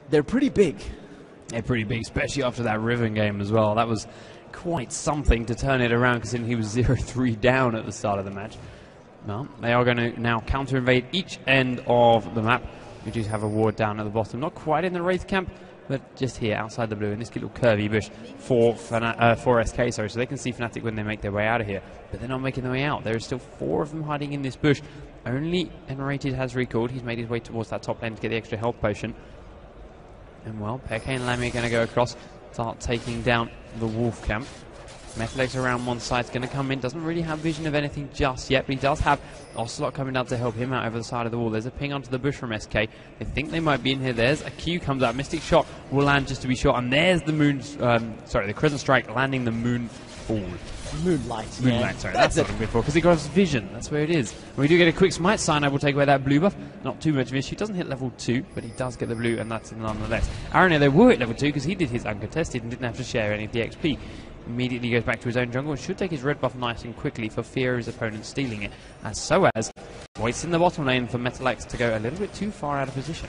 They're pretty big. They're pretty big, especially after that Riven game as well. That was quite something to turn it around, considering he was 0-3 down at the start of the match. Well, they are going to now counter-invade each end of the map. We do have a ward down at the bottom, not quite in the Wraith camp, but just here, outside the blue, in this little curvy bush for SK, sorry, so they can see Fnatic when they make their way out of here. But they're not making their way out. There are still 4 of them hiding in this bush. Only Enrated has recalled. He's made his way towards that top lane to get the extra health potion. And well, Peke and Lammy are going to go across, start taking down the Wolf camp. Metalex around one side is going to come in. Doesn't really have vision of anything just yet, but he does have Ocelot coming down to help him out over the side of the wall. There's a ping onto the bush from SK. They think they might be in here. There's a Q comes out. Mystic shot will land just to be shot, and there's the the Crescent Strike landing the Moonfall. Moonlight, sorry, that's what I'm good for, because he got his vision. That's where it is. And we do get a quick smite. Cyanide will take away that blue buff. Not too much of an issue. Doesn't hit level 2, but he does get the blue, and that's nonetheless. Arena, they were at level 2 because he did his uncontested and didn't have to share any of the XP. Immediately goes back to his own jungle and should take his red buff nice and quickly for fear of his opponent stealing it. As SOAS waits in the bottom lane for Metalex to go a little bit too far out of position.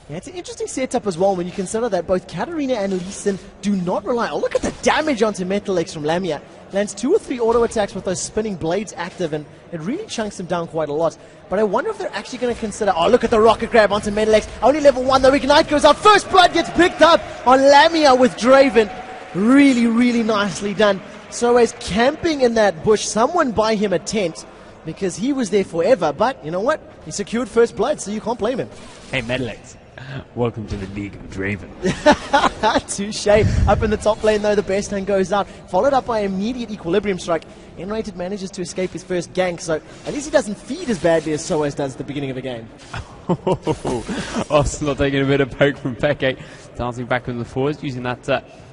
Yeah, it's an interesting setup as well when you consider that both Katarina and Lee Sin do not rely. Oh, look at the damage onto Metalex from Lamia. Lands 2 or 3 auto attacks with those spinning blades active, and it really chunks him down quite a lot. But I wonder if they're actually going to consider... Oh, look at the rocket grab onto Metalex. Only level 1, the Ignite goes out. First blood gets picked up on Lamia with Draven. Really, really nicely done. So as camping in that bush, someone buy him a tent because he was there forever. But you know what? He secured first blood, so you can't blame him. Hey, Metalex. Welcome to the League of Draven. Touche. Up in the top lane, though, the best hand goes out, followed up by immediate equilibrium strike. Enrated manages to escape his first gank, so at least he doesn't feed as badly as SOAS does at the beginning of the game. Ocelot taking a bit of poke from Peke, dancing back in the forwards, using that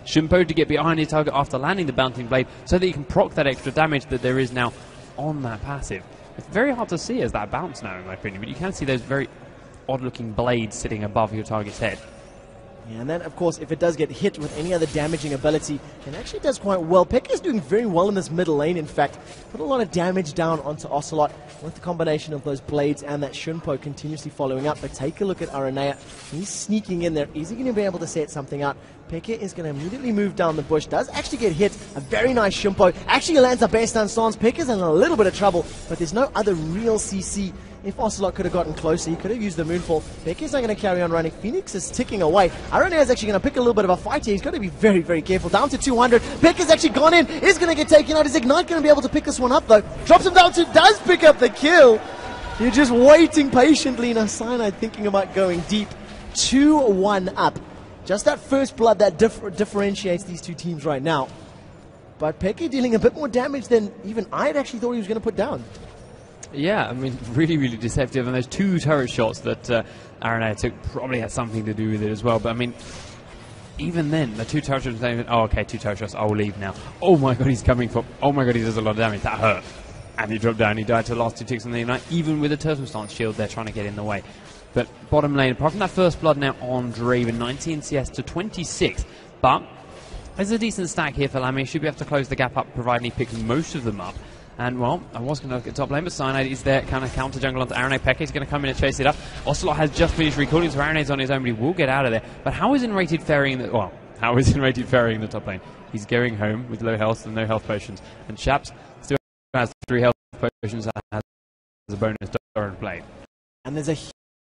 Shimpo to get behind his target after landing the Bouncing Blade, so that he can proc that extra damage that there is now on that passive. It's very hard to see as that bounce now, in my opinion, but you can see those very odd-looking blades sitting above your target's head. Yeah, and then, of course, if it does get hit with any other damaging ability, it actually does quite well. Peke is doing very well in this middle lane, in fact. Put a lot of damage down onto Ocelot with the combination of those blades and that Shunpo continuously following up. But take a look at Aranea. He's sneaking in there. Is he going to be able to set something out? Peke is going to immediately move down the bush. Does actually get hit. A very nice Shunpo. Actually lands a best on stance. Peke is in a little bit of trouble, but there's no other real CC. If Ocelot could have gotten closer, he could have used the Moonfall. Peke's not going to carry on running. Phoenix is ticking away. Aranea is actually going to pick a little bit of a fight here. He's got to be very, very careful. Down to 200. Peke's actually gone in. Is going to get taken out. Is Ignite going to be able to pick this one up, though? Drops him down to... Does pick up the kill. You're just waiting patiently. Now, Cyanide thinking about going deep. 2-1 up. Just that first blood that differentiates these two teams right now. But Peke dealing a bit more damage than even I had actually thought he was going to put down. Yeah, I mean, really, really deceptive. And those 2 turret shots that Aranea took probably had something to do with it as well. But, I mean, even then, the 2 turret shots, oh, okay, 2 turret shots, I'll leave now. Oh, my God, he's coming for... Oh, my God, he does a lot of damage. That hurt. And he dropped down. He died to the last 2 ticks on the Ignite. Even with a Turtle Stance shield, they're trying to get in the way. But bottom lane, apart from that first blood now on Draven, 19 CS to 26. But there's a decent stack here for Lammy. Should be able to close the gap up, providing he picks most of them up. And, well, I was going to look at top lane, but Cyanide is there, kind of counter jungle onto Aranea. Peke is going to come in and chase it up. Ocelot has just finished recalling, so Aranea's on his own, but he will get out of there. But how is Enrated faring in the... Well, how is Enrated faring in the top lane? He's going home with low health and no health potions. And Shaps still has 3 health potions and has a bonus Doran Blade. And there's a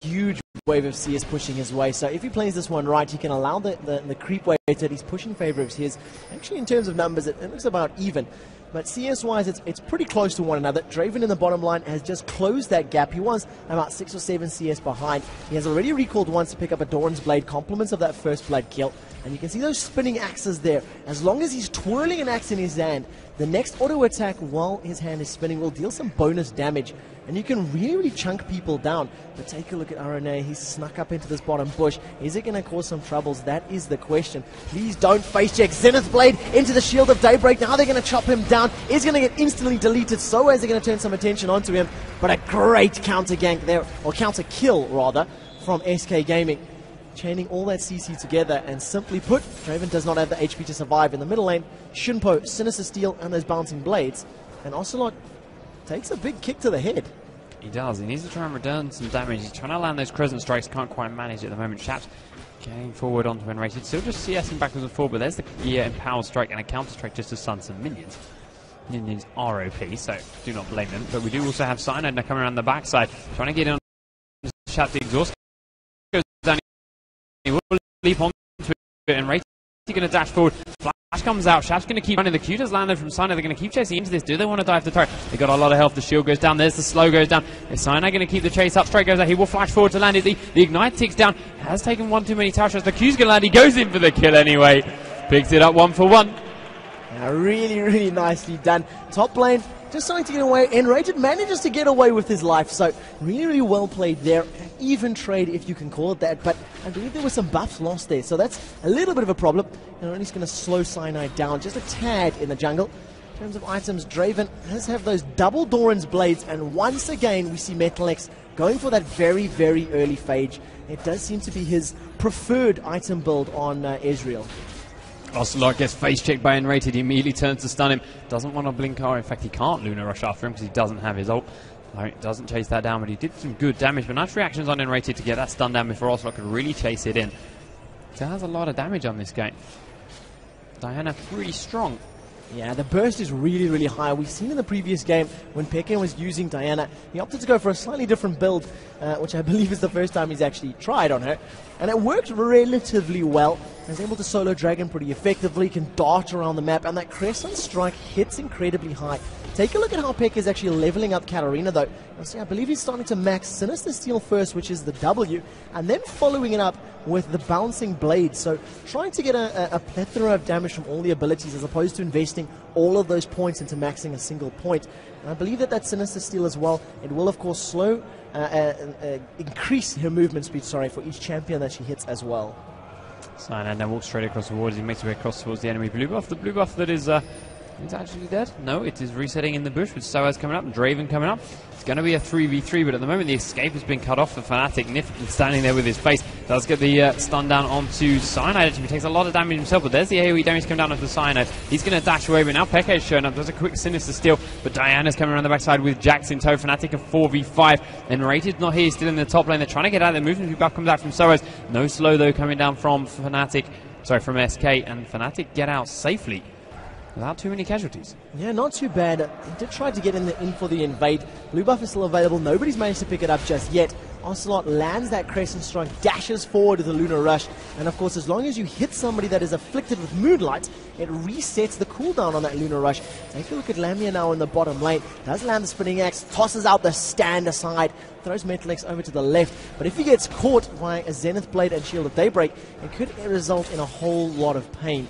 huge wave of CS pushing his way, so if he plays this one right, he can allow the creep wave that he's pushing in favor of his. Actually, in terms of numbers, it looks about even. But CS-wise, it's pretty close to one another. Draven in the bottom line has just closed that gap. He was about 6 or 7 CS behind. He has already recalled once to pick up a Doran's Blade, compliments of that first blood kill. And you can see those spinning axes there. As long as he's twirling an axe in his hand, the next auto attack while his hand is spinning will deal some bonus damage. And you can really, really chunk people down. But take a look at Aranea. He's snuck up into this bottom bush. Is it going to cause some troubles? That is the question. Please don't face check. Zenith Blade into the Shield of Daybreak. Now they're going to chop him down. He's going to get instantly deleted. So as they're going to turn some attention onto him. But a great counter gank there, or counter kill rather, from SK Gaming. Chaining all that CC together, and simply put, Draven does not have the HP to survive in the middle lane. Shunpo, Sinister Steel, and those bouncing blades. And Ocelot takes a big kick to the head. He does. He needs to try and return some damage. He's trying to land those Crescent Strikes. Can't quite manage it at the moment. Shaps Getting forward onto Enrated, still just CSing backwards and forward, but there's the Empower Strike and a counter strike just to stun some minions. Minions are OP, so do not blame them. But we do also have Cyanide now coming around the backside, trying to get in on Shat the exhaust. Goes down, he will leap onto it, and Enrated going to dash forward. Flash comes out, Shat's going to keep running. The Q does landed from Cyanide, they're going to keep chasing into this. Do they want to dive the turret? They got a lot of health, the shield goes down, there's the slow goes down. Is Cyanide going to keep the chase up? Strike goes out, he will flash forward to land it. The Ignite ticks down, has taken one too many tower shots. The Q's going to land, he goes in for the kill anyway. Picks it up 1 for 1. Really, really nicely done. Top lane, just starting to get away. Enrated manages to get away with his life, so really, really well played there. Even trade, if you can call it that, but I believe there were some buffs lost there, so that's a little bit of a problem. And Ronnie's going to slow Cyanide down just a tad in the jungle. In terms of items, Draven does have those double Doran's blades, and once again we see Metalex going for that very, very early phage. It does seem to be his preferred item build on Ezreal. Ocelot gets face checked by Enrated, he immediately turns to stun him. Doesn't want to blink R, in fact he can't Luna Rush after him because he doesn't have his ult. No, doesn't chase that down, but he did some good damage. But nice reactions on Enrated to get that stun down before Ocelot could really chase it in. So has a lot of damage on this game. Diana pretty strong. Yeah, the burst is really, really high. We've seen in the previous game when Peke was using Diana, he opted to go for a slightly different build, which I believe is the first time he's actually tried on her. And it worked relatively well. He was able to solo Dragon pretty effectively, can dart around the map, and that Crescent Strike hits incredibly high. Take a look at how Peke is actually leveling up Katarina though. See, I believe he's starting to max Sinister Steel first, which is the W, and then following it up with the Bouncing Blade. So trying to get a plethora of damage from all the abilities as opposed to investing all of those points into maxing a single point. And I believe that Sinister Steel as well, it will of course slow, increase her movement speed, for each champion that she hits as well. Cyanide now walks straight across the wall as he makes his way across towards the enemy blue buff. The blue buff that is actually dead. No, it is resetting in the bush with Soaz coming up and Draven coming up. It's going to be a 3v3, but at the moment the escape has been cut off for Fnatic. Nif standing there with his face. Does get the stun down onto Cyanide. Actually, he takes a lot of damage himself, but there's the AoE damage coming down onto Cyanide. He's going to dash away, but now Peke is showing up. Does a quick Sinister Steal, but Diana's coming around the backside with Jax in tow. Fnatic a 4v5. Enrated's not here, he's still in the top lane. They're trying to get out of the movement. Buff comes out from Soaz. No slow though coming down from Fnatic. Sorry, from SK, and Fnatic get out safely without too many casualties. Yeah, not too bad. He did try to get in for the invade. Blue buff is still available. Nobody's managed to pick it up just yet. Ocelot lands that Crescent Strike, dashes forward with the Lunar Rush, and of course, as long as you hit somebody that is afflicted with Moonlight, it resets the cooldown on that Lunar Rush. Take a look at Lamia now in the bottom lane. Does land the Spinning Axe, tosses out the stand aside, throws Metalex over to the left, but if he gets caught by a Zenith Blade and Shield of Daybreak, it could result in a whole lot of pain.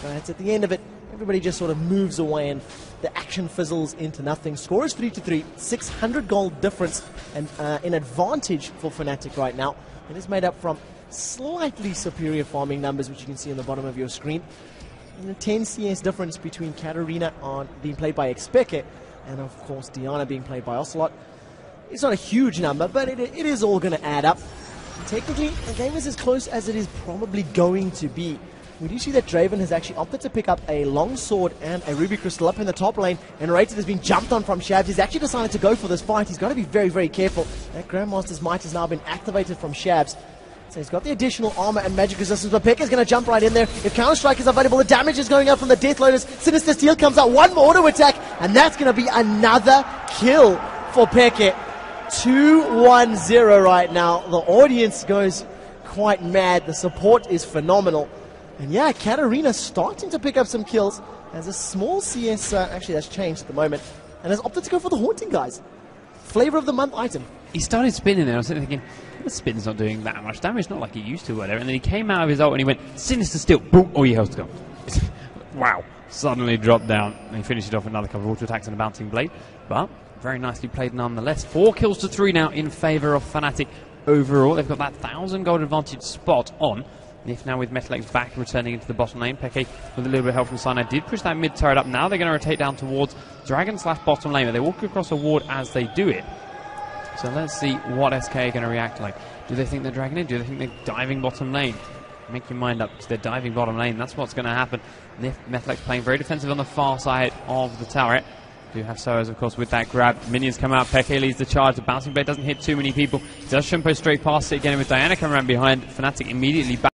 But at the end of it, everybody just sort of moves away and the action fizzles into nothing. Score is 3-3, 600 gold difference and in advantage for Fnatic right now. It is made up from slightly superior farming numbers, which you can see on the bottom of your screen. And a 10 CS difference between Katarina being played by Xpeke and of course Diana being played by Ocelot. It's not a huge number, but it is all going to add up. Technically, the game is as close as it is probably going to be. We do see that Draven has actually opted to pick up a long sword and a ruby crystal up in the top lane, and Rated has been jumped on from Shabs. He's actually decided to go for this fight. He's got to be very, very careful. That Grandmaster's Might has now been activated from Shabs. So he's got the additional armor and magic resistance, but Pekka is going to jump right in there. If Counter-Strike is available, the damage is going up from the Death Lotus. Sinister Steel comes out, one more auto attack, and that's going to be another kill for Pekka. 2-1-0 right now. The audience goes quite mad. The support is phenomenal. And yeah, Katarina starting to pick up some kills as a small CS, actually that's changed at the moment, and has opted to go for the Haunting, guys. Flavor of the month item. He started spinning there. I was sitting thinking, the spin's not doing that much damage, not like he used to or whatever. And then he came out of his ult and he went, Sinister Steel, boom, all your health's gone. Wow. Suddenly dropped down. And he finished it off with another couple of auto attacks and a Bouncing Blade. But very nicely played nonetheless. 4 kills to 3 now in favour of Fnatic overall. They've got that 1,000 gold advantage spot on. Nif now with Metalex back returning into the bottom lane. Peke with a little bit of help from Cyanide did push that mid turret up. Now they're going to rotate down towards Dragon/bottom lane, but they walk across a ward as they do it. So let's see what SK are going to react like. Do they think they're dragging in? Do they think they're diving bottom lane? Make your mind up. They're diving bottom lane. That's what's going to happen. Nif, Metalex playing very defensive on the far side of the turret. Do have Soaz, of course, with that grab. Minions come out. Peke leads the charge. The Bouncing Blade doesn't hit too many people. He does Shumpo straight past it again with Diana coming around behind. Fnatic immediately back.